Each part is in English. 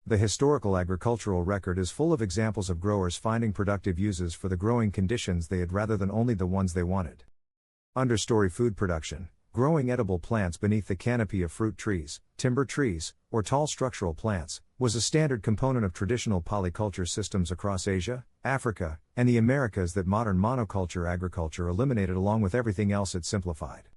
The historical agricultural record is full of examples of growers finding productive uses for the growing conditions they had rather than only the ones they wanted. Understory food production, growing edible plants beneath the canopy of fruit trees, timber trees, or tall structural plants, was a standard component of traditional polyculture systems across Asia, Africa, and the Americas that modern monoculture agriculture eliminated along with everything else it simplified.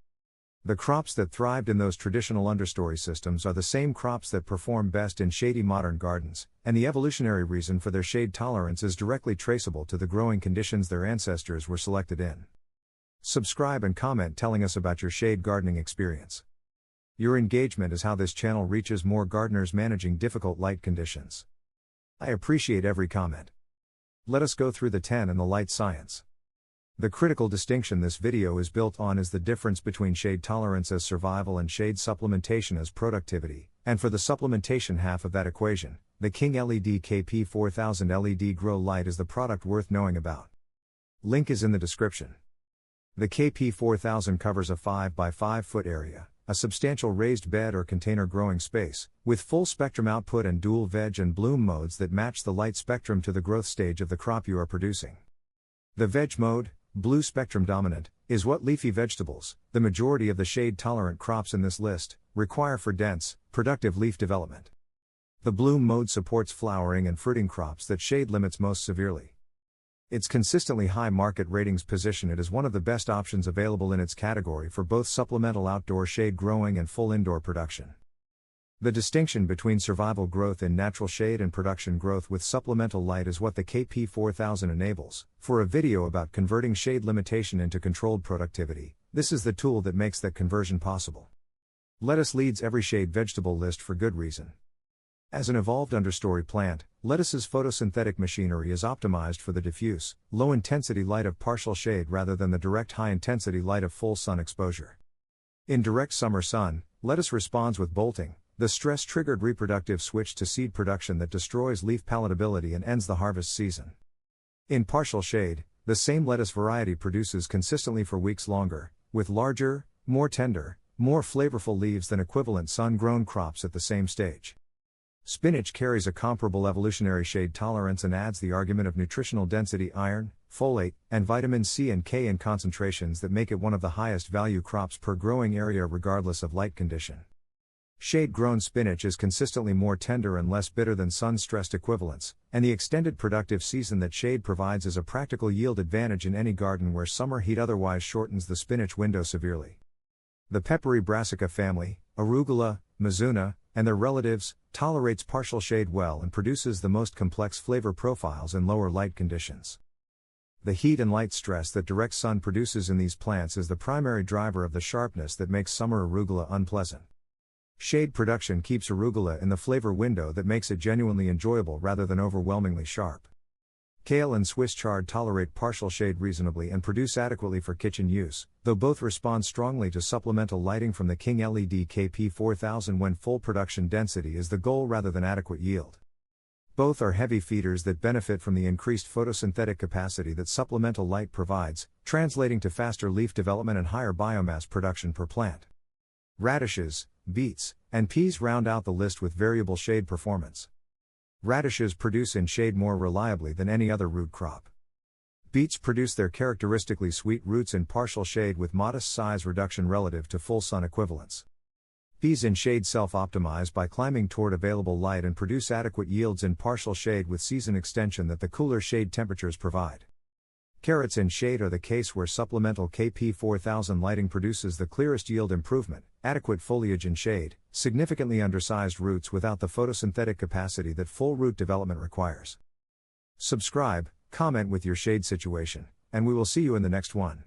The crops that thrived in those traditional understory systems are the same crops that perform best in shady modern gardens, and the evolutionary reason for their shade tolerance is directly traceable to the growing conditions their ancestors were selected in. Subscribe and comment telling us about your shade gardening experience. Your engagement is how this channel reaches more gardeners managing difficult light conditions. I appreciate every comment. Let us go through the 10 and the light science. The critical distinction this video is built on is the difference between shade tolerance as survival and shade supplementation as productivity, and for the supplementation half of that equation, the KingLED KP4000 LED grow light is the product worth knowing about. Link is in the description. The KP4000 covers a 5 by 5 foot area, a substantial raised bed or container growing space, with full spectrum output and dual veg and bloom modes that match the light spectrum to the growth stage of the crop you are producing. The veg mode, blue spectrum dominant, is what leafy vegetables, the majority of the shade-tolerant crops in this list, require for dense, productive leaf development. The bloom mode supports flowering and fruiting crops that shade limits most severely. Its consistently high market ratings position it as one of the best options available in its category for both supplemental outdoor shade growing and full indoor production. The distinction between survival growth in natural shade and production growth with supplemental light is what the KP4000 enables. For a video about converting shade limitation into controlled productivity, this is the tool that makes that conversion possible. Lettuce leads every shade vegetable list for good reason. As an evolved understory plant, lettuce's photosynthetic machinery is optimized for the diffuse, low-intensity light of partial shade rather than the direct high-intensity light of full sun exposure. In direct summer sun, lettuce responds with bolting, the stress-triggered reproductive switch to seed production that destroys leaf palatability and ends the harvest season. In partial shade, the same lettuce variety produces consistently for weeks longer, with larger, more tender, more flavorful leaves than equivalent sun-grown crops at the same stage. Spinach carries a comparable evolutionary shade tolerance and adds the argument of nutritional density iron, folate, and vitamin C and K in concentrations that make it one of the highest value crops per growing area regardless of light condition. Shade-grown spinach is consistently more tender and less bitter than sun-stressed equivalents, and the extended productive season that shade provides is a practical yield advantage in any garden where summer heat otherwise shortens the spinach window severely. The peppery brassica family, arugula, mizuna, and their relatives, tolerates partial shade well and produces the most complex flavor profiles in lower light conditions. The heat and light stress that direct sun produces in these plants is the primary driver of the sharpness that makes summer arugula unpleasant. Shade production keeps arugula in the flavor window that makes it genuinely enjoyable rather than overwhelmingly sharp. Kale and Swiss chard tolerate partial shade reasonably and produce adequately for kitchen use, though both respond strongly to supplemental lighting from the KingLED KP4000 when full production density is the goal rather than adequate yield. Both are heavy feeders that benefit from the increased photosynthetic capacity that supplemental light provides, translating to faster leaf development and higher biomass production per plant. Radishes, beets, and peas round out the list with variable shade performance. Radishes produce in shade more reliably than any other root crop. Beets produce their characteristically sweet roots in partial shade with modest size reduction relative to full sun equivalents. Peas in shade self-optimize by climbing toward available light and produce adequate yields in partial shade with season extension that the cooler shade temperatures provide. Carrots in shade are the case where supplemental KP4000 lighting produces the clearest yield improvement, adequate foliage in shade, significantly undersized roots without the photosynthetic capacity that full root development requires. Subscribe, comment with your shade situation, and we will see you in the next one.